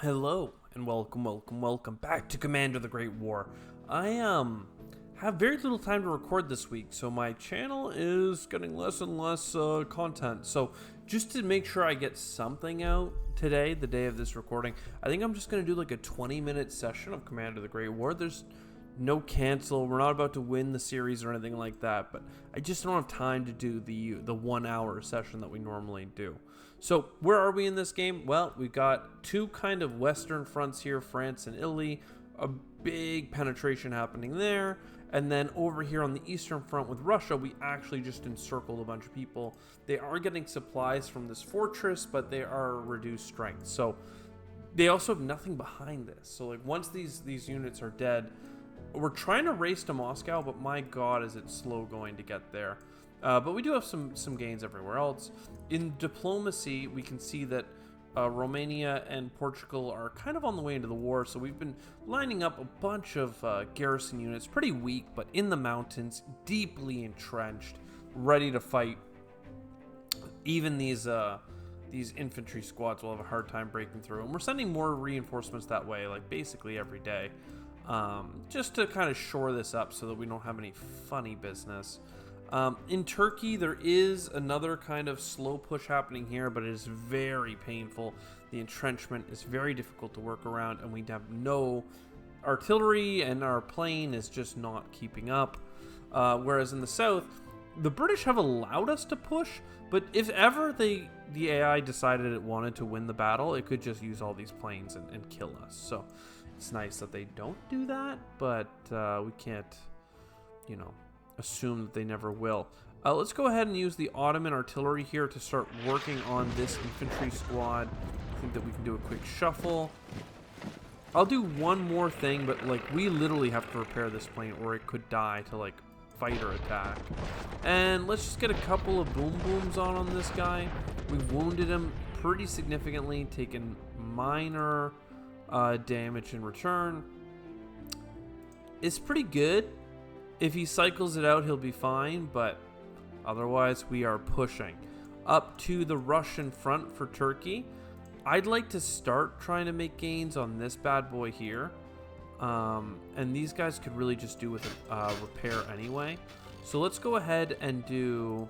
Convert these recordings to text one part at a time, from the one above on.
Hello and welcome back to Commander the Great War. I have very little time to record this week, so my channel is getting less and less content. So just to make sure I get something out today, the day of this recording, I think I'm just gonna do like a 20-minute session of Commander the Great War. There's no cancel. We're not about to win the series or anything like that, but I just don't have time to do the 1 hour session that we normally do. So where are we in this game? Well, we've got two kind of western fronts here, France and Italy, a big penetration happening there. And then over here on the eastern front with Russia, we actually just encircled a bunch of people. They are getting supplies from this fortress, but they are reduced strength. So they also have nothing behind this. So like once these units are dead, we're trying to race to Moscow, but my god is it slow going to get there. But we do have some gains everywhere else. In diplomacy, we can see that Romania and Portugal are kind of on the way into the war, so we've been lining up a bunch of garrison units, pretty weak, but in the mountains, deeply entrenched, ready to fight. Even these infantry squads will have a hard time breaking through, and we're sending more reinforcements that way, like basically every day, just to kind of shore this up so that we don't have any funny business. In Turkey, there is another kind of slow push happening here, but it is very painful. The entrenchment is very difficult to work around, and we have no artillery, and our plane is just not keeping up. Whereas in the south, the British have allowed us to push, but if ever the AI decided it wanted to win the battle, it could just use all these planes and kill us. So it's nice that they don't do that, but we can't, assume that they never will. Let's go ahead and use the Ottoman artillery here to start working on this infantry squad. I think that we can do a quick shuffle. I'll do one more thing, but like we literally have to repair this plane or it could die to like fight or attack. And let's just get a couple of boom booms on this guy. We've wounded him pretty significantly, taken minor damage in return. It's pretty good. If he cycles it out, he'll be fine, but otherwise we are pushing up to the Russian front for Turkey. I'd like to start trying to make gains on this bad boy here, and these guys could really just do with a repair anyway. So let's go ahead and do,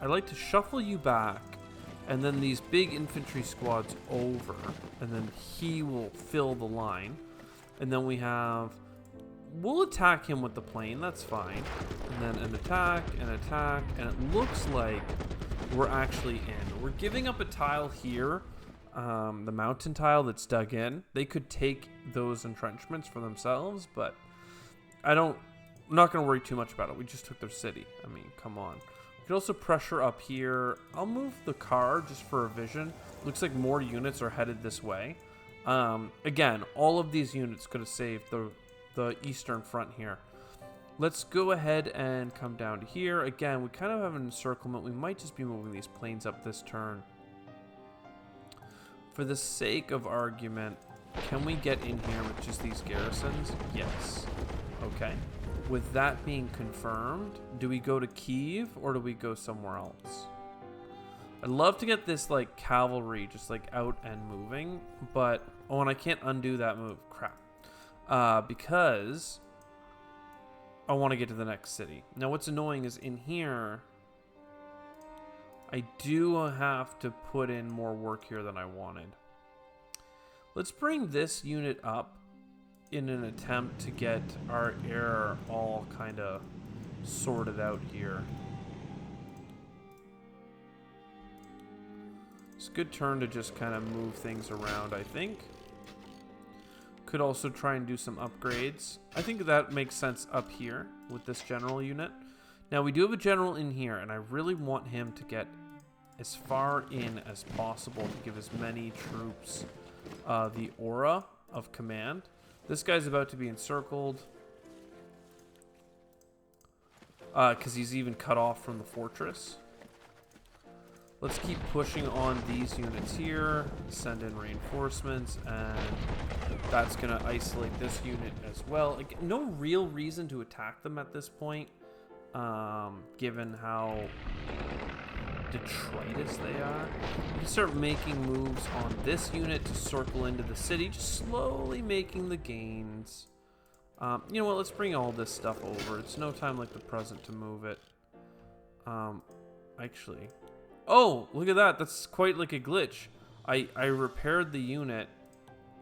I'd like to shuffle you back, and then these big infantry squads over, and then he will fill the line, and then we have, we'll attack him with the plane, that's fine. And then an attack, and it looks like we're actually in. We're giving up a tile here, the mountain tile that's dug in. They could take those entrenchments for themselves, but I'm not going to worry too much about it. We just took their city. I mean, come on. We could also pressure up here. I'll move the car just for a vision. Looks like more units are headed this way. Again, all of these units could have saved the eastern front here. Let's go ahead and come down to here. Again, we kind of have an encirclement. We might just be moving these planes up this turn. For the sake of argument, can we get in here with just these garrisons? Yes. Okay. With that being confirmed, do we go to Kyiv or do we go somewhere else? I'd love to get this like cavalry just like out and moving, but oh, and I can't undo that move. Crap. Because I want to get to the next city. Now what's annoying is in here, I do have to put in more work here than I wanted. Let's bring this unit up in an attempt to get our air all kind of sorted out here. It's a good turn to just kind of move things around, I think. Could also try and do some upgrades. I think that makes sense up here with this general unit. Now we do have a general in here, and I really want him to get as far in as possible to give as many troops the aura of command. This guy's about to be encircled because he's even cut off from the fortress. Let's keep pushing on these units here, send in reinforcements, and that's going to isolate this unit as well. Like, no real reason to attack them at this point, given how detritus they are. We can start making moves on this unit to circle into the city, just slowly making the gains. You know what, let's bring all this stuff over. It's no time like the present to move it. Actually... Oh, look at that. That's quite like a glitch. I repaired the unit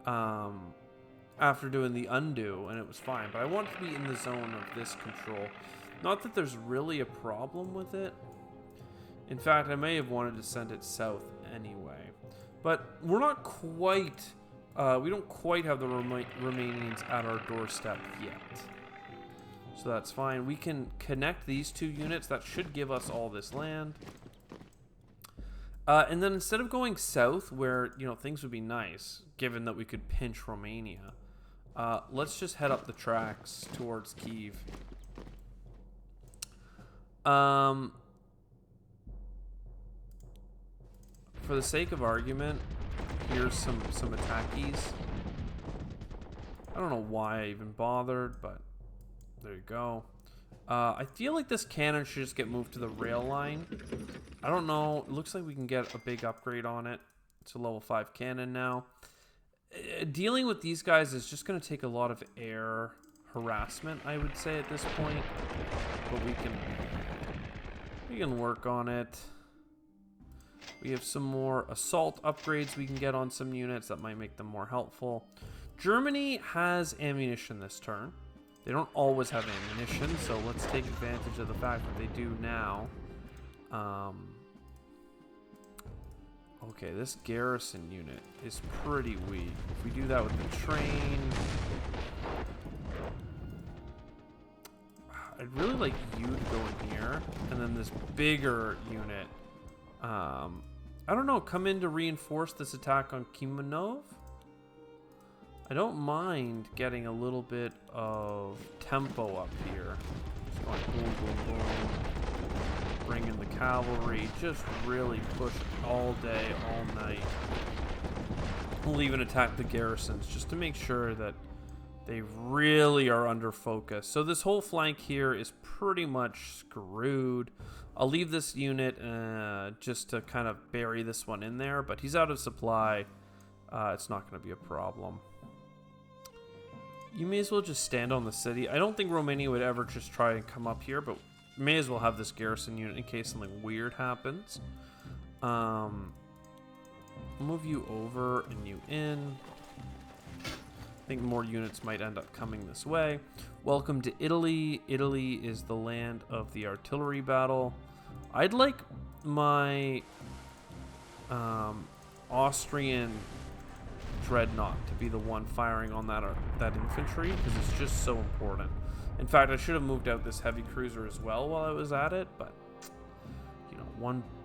after doing the undo, and it was fine. But I want to be in the zone of this control. Not that there's really a problem with it. In fact, I may have wanted to send it south anyway. But we're not quite... we don't quite have the Romanians at our doorstep yet. So that's fine. We can connect these two units. That should give us all this land. And then instead of going south, where, you know, things would be nice, given that we could pinch Romania, let's just head up the tracks towards Kyiv. For the sake of argument, here's some attackies. I don't know why I even bothered, but there you go. I feel like this cannon should just get moved to the rail line. I don't know. It looks like we can get a big upgrade on it. It's a level 5 cannon now. Dealing with these guys is just going to take a lot of air harassment, I would say, at this point. But we can work on it. We have some more assault upgrades we can get on some units that might make them more helpful. Germany has ammunition this turn. They don't always have ammunition, so let's take advantage of the fact that they do now. Okay, this garrison unit is pretty weak. If we do that with the train... I'd really like you to go in here, and then this bigger unit, I don't know, come in to reinforce this attack on Kimonov? I don't mind getting a little bit of tempo up here. Just going boom, boom, boom. Bring in the cavalry. Just really push all day, all night. We'll even attack the garrisons just to make sure that they really are under focus. So this whole flank here is pretty much screwed. I'll leave this unit just to kind of bury this one in there, but he's out of supply. It's not going to be a problem. You may as well just stand on the city. I don't think Romania would ever just try and come up here, but may as well have this garrison unit in case something weird happens. Move you over and you in. I think more units might end up coming this way. Welcome to Italy. Italy is the land of the artillery battle. I'd like my Austrian dreadnought to be the one firing on that infantry, because it's just so important. In fact, I should have moved out this heavy cruiser as well while I was at it, but you know,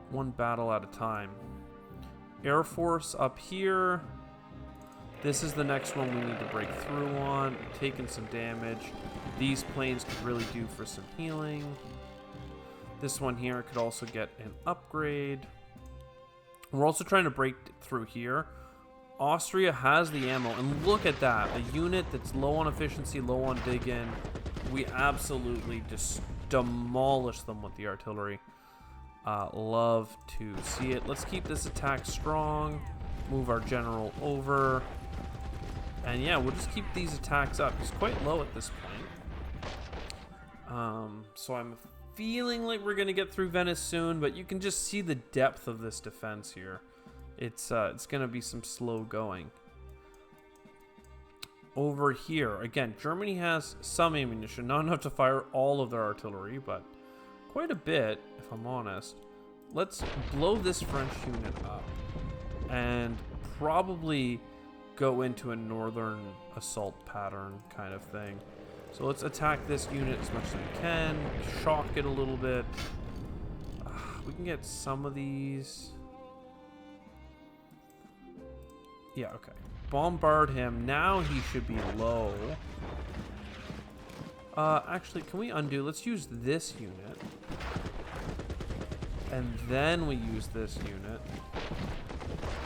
one battle at a time. Air Force up here. This is the next one we need to break through on. Taking some damage. These planes could really do for some healing. This one here could also get an upgrade. We're also trying to break through here. Austria has the ammo, and look at that. A unit that's low on efficiency, low on dig-in. We absolutely just demolish them with the artillery. Love to see it. Let's keep this attack strong. Move our general over. And yeah, we'll just keep these attacks up. He's quite low at this point. So I'm feeling like we're going to get through Venice soon, but you can just see the depth of this defense here. It's going to be some slow going. Over here, again, Germany has some ammunition. Not enough to fire all of their artillery, but quite a bit, if I'm honest. Let's blow this French unit up and probably go into a northern assault pattern kind of thing. So let's attack this unit as much as we can, shock it a little bit. We can get some of these. Yeah, okay. Bombard him. Now he should be low. Actually, can we undo? Let's use this unit. And then we use this unit.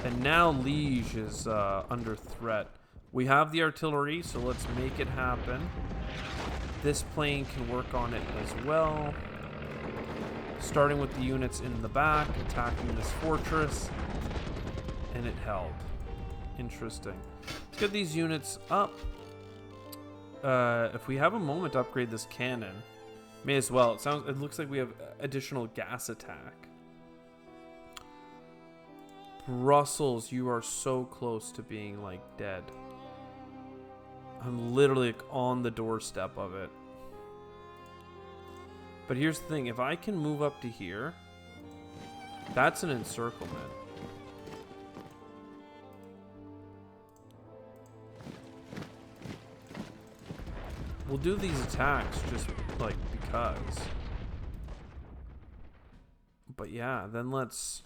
And now Liege is under threat. We have the artillery, so let's make it happen. This plane can work on it as well. starting with the units in the back, attacking this fortress, and it held. Interesting. Let's get these units up. If we have a moment to upgrade this cannon, may as well. It looks like we have additional gas attack. Brussels, you are so close to being like dead. I'm literally like on the doorstep of it. But here's the thing, if I can move up to here, that's an encirclement. We'll do these attacks just like because. But yeah, then let's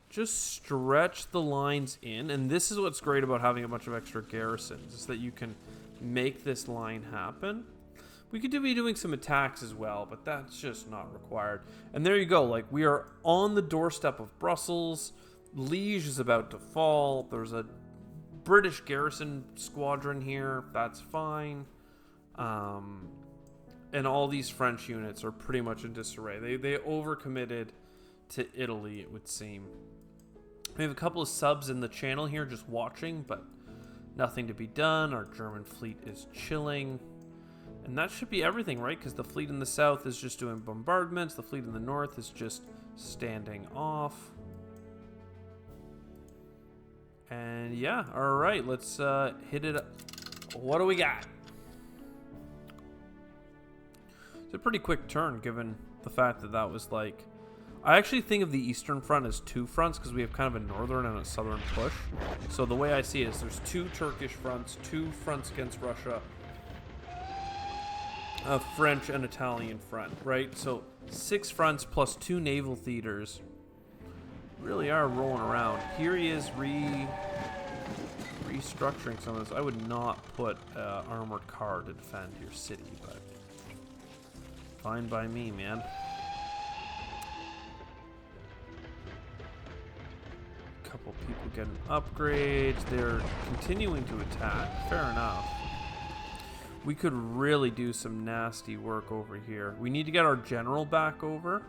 just stretch the lines in. And this is what's great about having a bunch of extra garrisons, is that you can make this line happen. We could be doing some attacks as well, but that's just not required. And there you go. Like, we are on the doorstep of Brussels. Liège is about to fall. There's a British garrison squadron here. That's fine. And all these French units are pretty much in disarray. They overcommitted to Italy, it would seem. We have a couple of subs in the channel here just watching, but nothing to be done. Our German fleet is chilling. And that should be everything, right? Because the fleet in the south is just doing bombardments. The fleet in the north is just standing off. And yeah, all right, let's hit it up. What do we got? It's a pretty quick turn, given the fact that that was like... I actually think of the Eastern Front as two fronts, because we have kind of a northern and a southern push. So the way I see it is there's two Turkish fronts, two fronts against Russia, a French and Italian front, right? So 6 fronts plus 2 naval theaters really are rolling around. Here he is restructuring some of this. I would not put armored car to defend your city, but fine by me, man. Couple people getting upgrades. They're continuing to attack. Fair enough. We could really do some nasty work over here. We need to get our general back over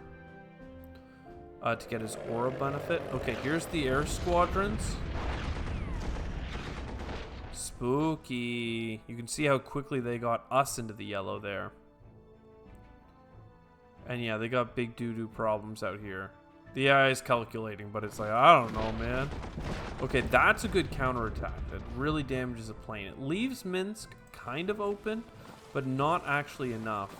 to get his aura benefit. Okay, here's the air squadrons. Spooky. You can see how quickly they got us into the yellow there. And yeah, they got big doo-doo problems out here. The AI is calculating, but it's like, I don't know, man. Okay, that's a good counterattack. That really damages a plane. It leaves Minsk kind of open, but not actually enough.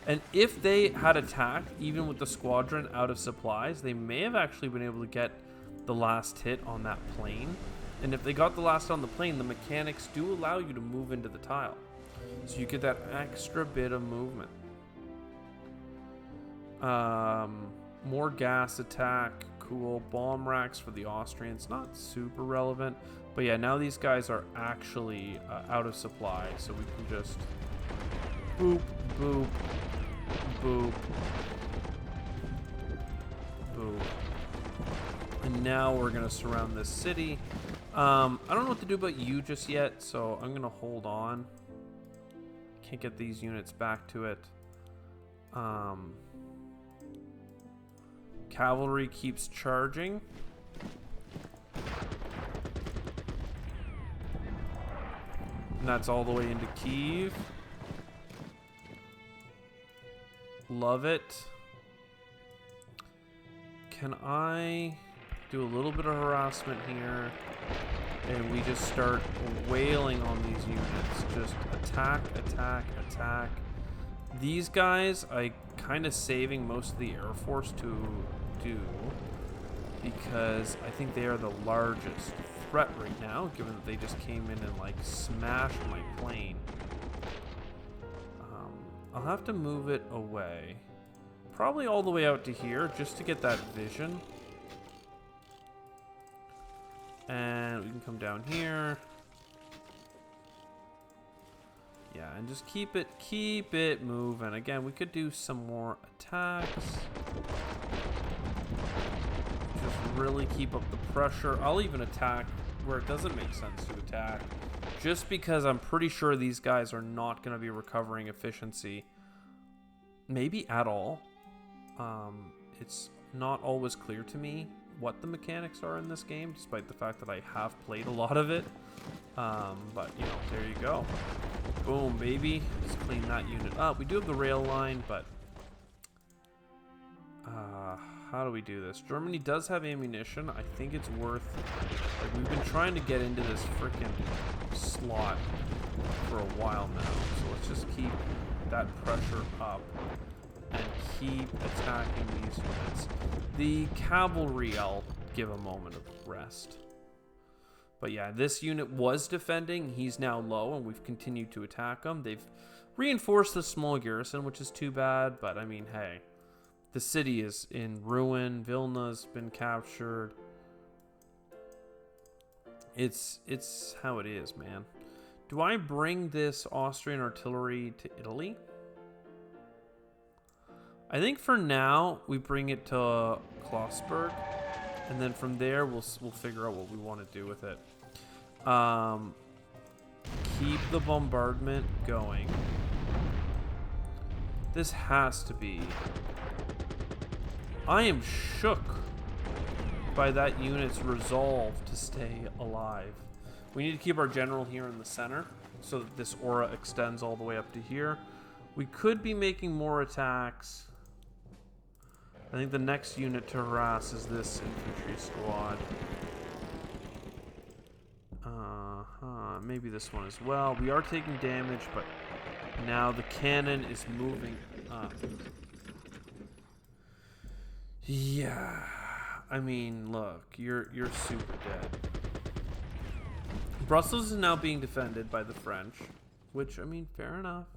And if they had attacked, even with the squadron out of supplies, they may have actually been able to get the last hit on that plane. And if they got the last on the plane, the mechanics do allow you to move into the tile. So you get that extra bit of movement. More gas attack. Cool. Bomb racks for the Austrians. Not super relevant. But yeah, now these guys are actually out of supply. So we can just boop, boop, boop, boop. And now we're going to surround this city. I don't know what to do about you just yet, so I'm going to hold on. Can't get these units back to it. Cavalry keeps charging. And that's all the way into Kyiv. Love it. Can I do a little bit of harassment here? And we just start wailing on these units. Just attack, attack, attack. These guys, I kind of saving most of the Air Force to do, because I think they are the largest threat right now, given that they just came in and like smashed my plane. I'll have to move it away, probably all the way out to here, just to get that vision. And we can come down here. Yeah, and just keep it moving. Again, we could do some more attacks. Just really keep up the pressure. I'll even attack where it doesn't make sense to attack, just because I'm pretty sure these guys are not going to be recovering efficiency, maybe at all, it's not always clear to me what the mechanics are in this game, despite the fact that I have played a lot of it. But, you know, there you go. Boom, baby. Let's clean that unit up. We do have the rail line, but... how do we do this? Germany does have ammunition. I think it's worth... Like, we've been trying to get into this freaking slot for a while now. So let's just keep that pressure up and keep attacking these units. The cavalry, I'll give a moment of rest. But yeah, this unit was defending. He's now low, and we've continued to attack him. They've reinforced the small garrison, which is too bad. But, I mean, hey. The city is in ruin. Vilna's been captured. It's how it is, man. Do I bring this Austrian artillery to Italy? I think for now, we bring it to Klossburg. And then from there, we'll figure out what we want to do with it. Keep the bombardment going. This has to be... I am shook by that unit's resolve to stay alive. We need to keep our general here in the center so that this aura extends all the way up to here. We could be making more attacks. I think the next unit to harass is this infantry squad. Maybe this one as well. We are taking damage, but now the cannon is moving up. Yeah, I mean, look, you're super dead. Brussels is now being defended by the French, which, I mean, fair enough.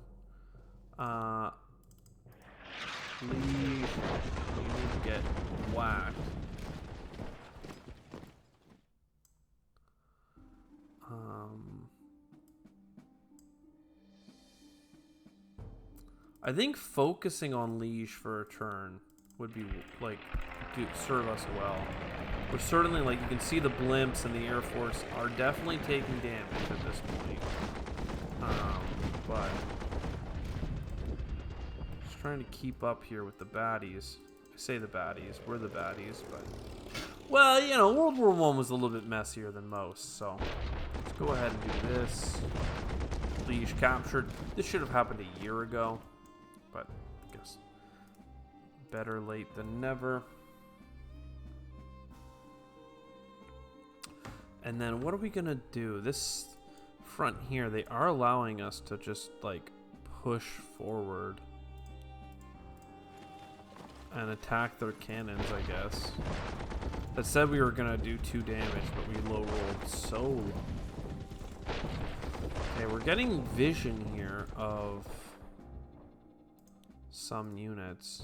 We need to get whacked. I think focusing on Liège for a turn would be, like, serve us well. We're certainly, like, you can see the blimps and the Air Force are definitely taking damage at this point. But just trying to keep up here with the baddies. I say the baddies, we're the baddies, but... Well, you know, World War I was a little bit messier than most, so... Let's go ahead and do this. Liège captured. This should have happened a year ago, but I guess better late than never. And then what are we gonna do? This front here, they are allowing us to just like push forward and attack their cannons, I guess. That said we were gonna do 2 damage, but we low rolled so low. Okay, we're getting vision here of some units.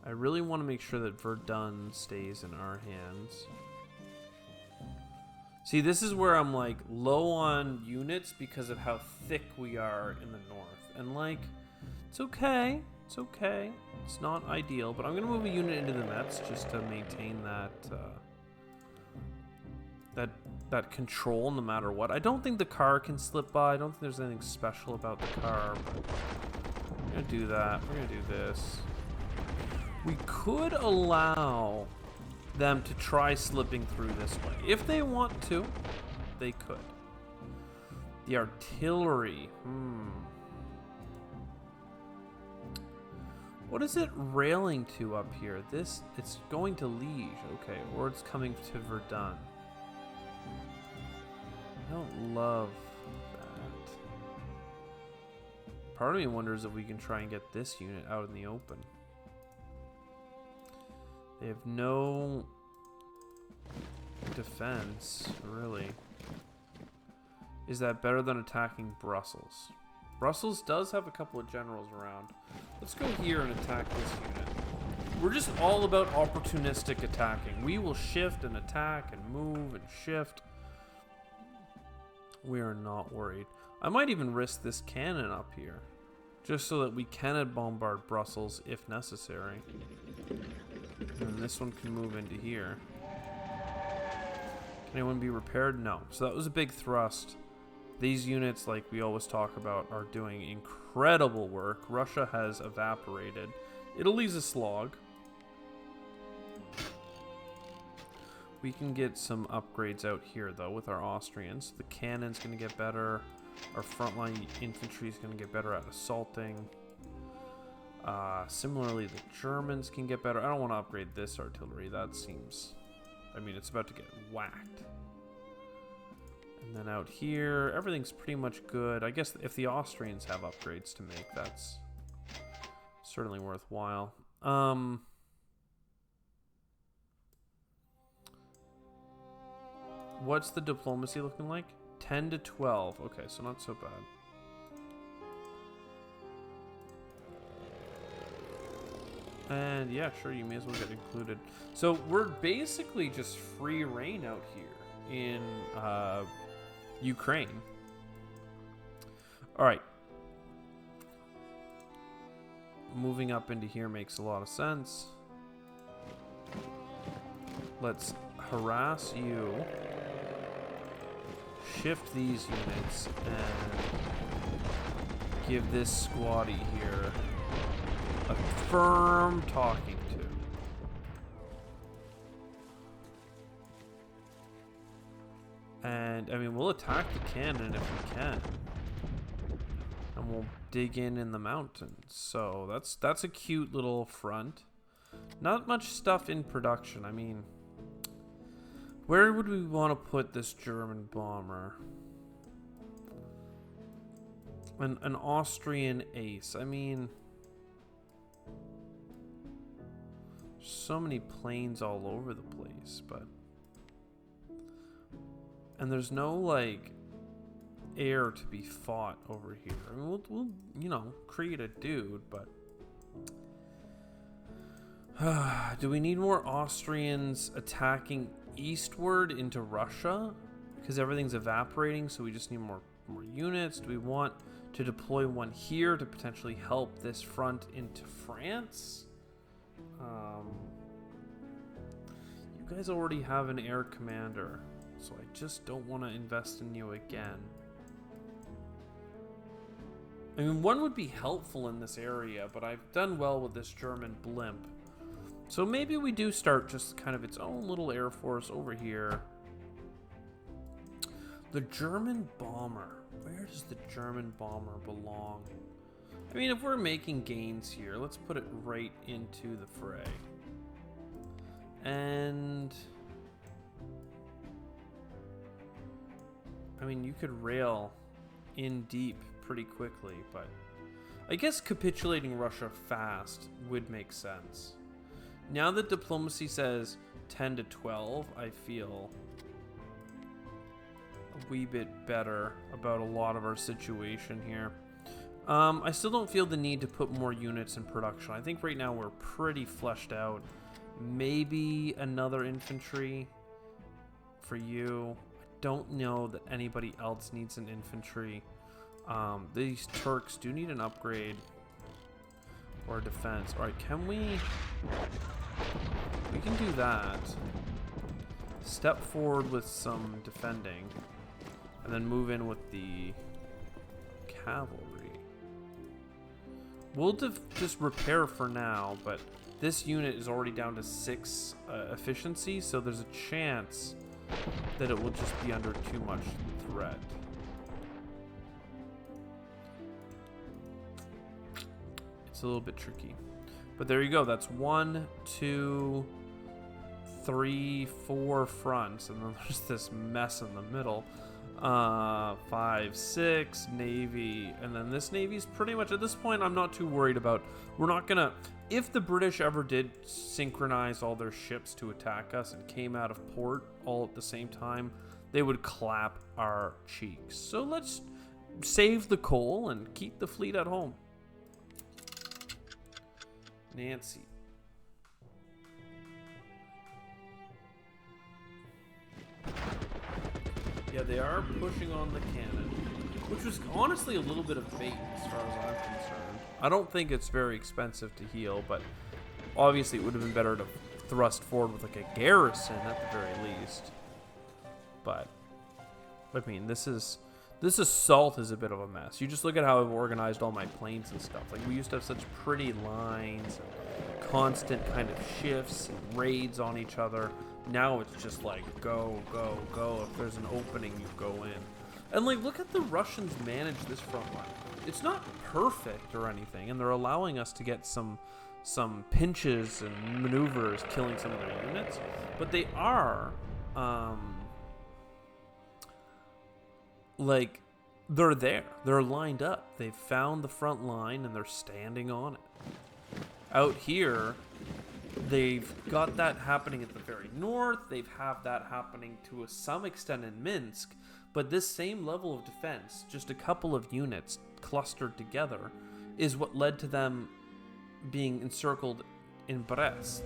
I really want to make sure that Verdun stays in our hands. See, this is where I'm like low on units because of how thick we are in the north. And like, it's okay. It's okay. It's not ideal, but I'm going to move a unit into the Metz just to maintain that that control no matter what. I don't think the car can slip by. I don't think there's anything special about the car, but we're going to do that. We're going to do this. We could allow them to try slipping through this way. If they want to, they could. The artillery. What is it railing to up here? This, it's going to Liège, okay, or it's coming to Verdun. I don't love that. Part of me wonders if we can try and get this unit out in the open. They have no defense, really. Is that better than attacking Brussels? Brussels does have a couple of generals around. Let's go here and attack this unit. We're just all about opportunistic attacking. We will shift and attack and move and shift. We are not worried. I might even risk this cannon up here, just so that we can bombard Brussels if necessary. And this one can move into here. Can anyone be repaired? No. So that was a big thrust. These units, like we always talk about, are doing incredible work. Russia has evaporated. Italy's a slog. We can get some upgrades out here, though, with our Austrians. The cannon's going to get better. Our frontline infantry is going to get better at assaulting. Similarly, the Germans can get better. I don't want to upgrade this artillery. That seems... I mean, it's about to get whacked. And then out here, everything's pretty much good. I guess if the Austrians have upgrades to make, that's certainly worthwhile. What's the diplomacy looking like? 10 to 12. Okay, so not so bad. And yeah, sure, you may as well get included. So we're basically just free reign out here in Ukraine. All right. Moving up into here makes a lot of sense. Let's harass you. Shift these units and give this squatty here a firm talking to. And, I mean, we'll attack the cannon if we can. And we'll dig in the mountains. So, that's a cute little front. Not much stuff in production. I mean... Where would we want to put this German bomber? An Austrian ace. I mean... So many planes all over the place, but... And there's no, like, air to be fought over here. I mean, we'll you know, create a dude, but... Do we need more Austrians attacking eastward into Russia? Because everything's evaporating, so we just need more units. Do we want to deploy one here to potentially help this front into France? You guys already have an air commander, so I just don't want to invest in you again. I mean, one would be helpful in this area, but I've done well with this German blimp. So maybe we do start just kind of its own little air force over here. The German bomber. Where does the German bomber belong? I mean, if we're making gains here, let's put it right into the fray. And... I mean, you could rail in deep pretty quickly, but... I guess capitulating Russia fast would make sense. Now that diplomacy says 10 to 12, I feel a wee bit better about a lot of our situation here. I still don't feel the need to put more units in production. I think right now we're pretty fleshed out. Maybe another infantry for you. I don't know that anybody else needs an infantry. These Turks do need an upgrade or defense. All right, can we... We can do that. Step forward with some defending. And then move in with the cavalry. We'll just repair for now, but this unit is already down to 6 efficiency, so there's a chance that it will just be under too much threat. It's a little bit tricky. But there you go. That's 1, 2, 3, 4 fronts. And then there's this mess in the middle. 5, 6, Navy. And then this Navy's pretty much, at this point, I'm not too worried about. We're not going to... If the British ever did synchronize all their ships to attack us and came out of port all at the same time, they would clap our cheeks. So let's save the coal and keep the fleet at home. Nancy. Yeah, they are pushing on the cannon, which was honestly a little bit of bait as far as I'm concerned. I don't think it's very expensive to heal, but obviously it would have been better to thrust forward with like a garrison at the very least. But I mean, this is This assault is a bit of a mess. You just look at how I've organized all my planes and stuff. Like, we used to have such pretty lines and constant kind of shifts and raids on each other. Now it's just like, go, go, go. If there's an opening, you go in. And, like, look at the Russians manage this front line. It's not perfect or anything, and they're allowing us to get some pinches and maneuvers, killing some of their units. But they are... like, they're there. They're lined up. They've found the front line and they're standing on it. Out here, they've got that happening at the very north. They've have that happening to some extent in Minsk. But this same level of defense, just a couple of units clustered together, is what led to them being encircled in Brest.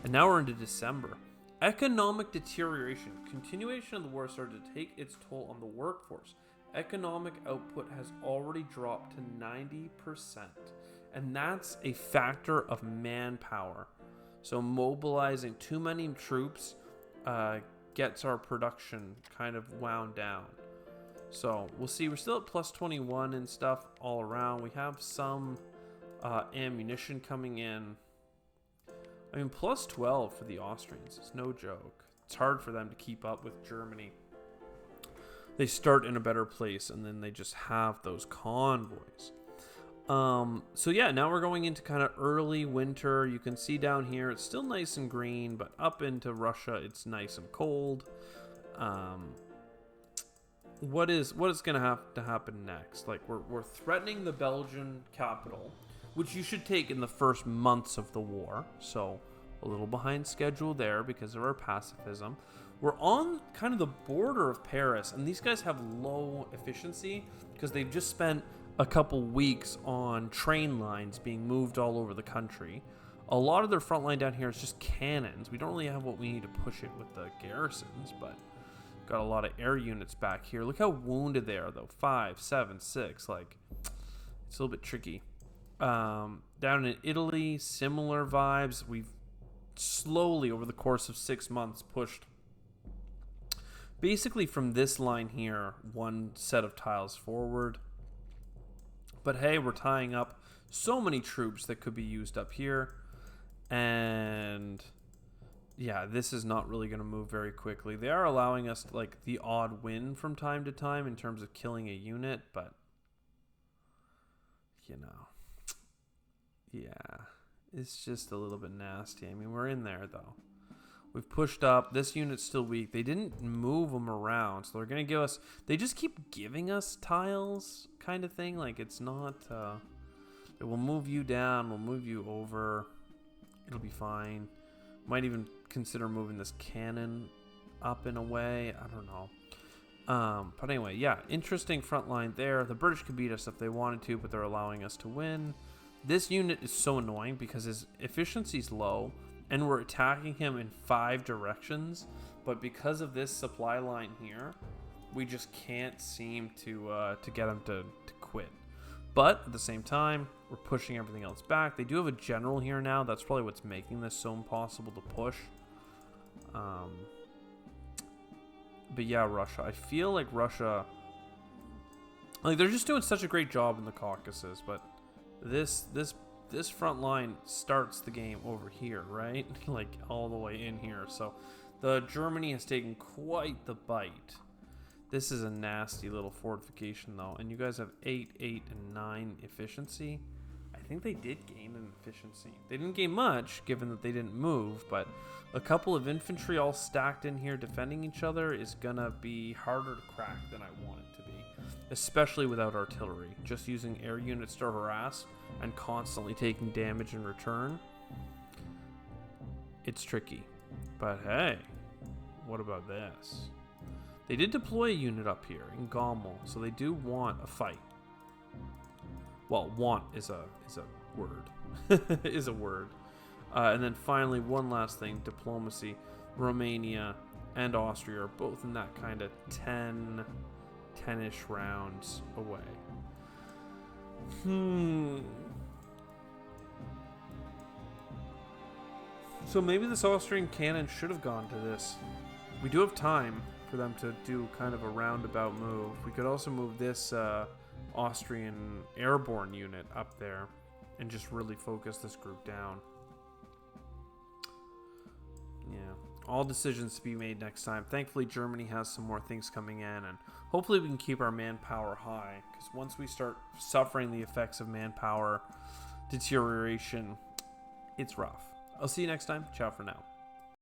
And now we're into December. Economic deterioration. Continuation of the war started to take its toll on the workforce. Economic output has already dropped to 90%. And that's a factor of manpower. So mobilizing too many troops gets our production kind of wound down. So we'll see. We're still at plus 21 and stuff all around. We have some ammunition coming in. I mean, plus 12 for the Austrians. It's no joke. It's hard for them to keep up with Germany. They start in a better place, and then they just have those convoys. So yeah, now we're going into kind of early winter. You can see down here, it's still nice and green, but up into Russia, it's nice and cold. What is going to have to happen next? Like, we're threatening the Belgian capital, which you should take in the first months of the war. So a little behind schedule there because of our pacifism. We're on kind of the border of Paris, and these guys have low efficiency because they've just spent a couple weeks on train lines being moved all over the country. A lot of their front line down here is just cannons. We don't really have what we need to push it with the garrisons, but got a lot of air units back here. Look how wounded they are, though. 5, 7, 6. Like, it's a little bit tricky. Down in Italy, similar vibes. We've slowly, over the course of 6 months, pushed basically from this line here, one set of tiles forward. But hey, we're tying up so many troops that could be used up here. And yeah, this is not really going to move very quickly. They are allowing us like the odd win from time to time in terms of killing a unit, but you know, yeah, it's just a little bit nasty. I mean, we're in there though. We've pushed up. This unit's still weak. They didn't move them around, so they're going to give us... They just keep giving us tiles kind of thing. Like, it's not... It will move you down. We'll move you over. It'll be fine. Might even consider moving this cannon up in a way. I don't know. But anyway, yeah. Interesting front line there. The British could beat us if they wanted to, but they're allowing us to win. This unit is so annoying because his efficiency's low. And we're attacking him in 5 directions, but because of this supply line here, we just can't seem to get him to quit. But at the same time, we're pushing everything else back. They do have a general here now. That's probably what's making this so impossible to push. But yeah, Russia. I feel like Russia, like they're just doing such a great job in the Caucasus, but this front line starts the game over here, right? Like all the way in here. So the Germany has taken quite the bite. This is a nasty little fortification though. And you guys have 8, 8, and 9 efficiency. I think they did gain an efficiency. They didn't gain much given that they didn't move, but a couple of infantry all stacked in here defending each other is gonna be harder to crack than I want it to be. Especially without artillery. Just using air units to harass and constantly taking damage in return. It's tricky. But hey, what about this? They did deploy a unit up here in Gommel, so they do want a fight. Well, want is a word. Is a word. And then finally, one last thing, diplomacy. Romania and Austria are both in that kind of 10-ish rounds away. So maybe this Austrian cannon should have gone to this. We do have time. for them to do kind of a roundabout move. We could also move this Austrian airborne unit up there and just really focus this group down. Yeah, all decisions to be made next time. Thankfully, Germany has some more things coming in, and hopefully we can keep our manpower high, because once we start suffering the effects of manpower deterioration, it's rough. I'll see you next time. Ciao for now.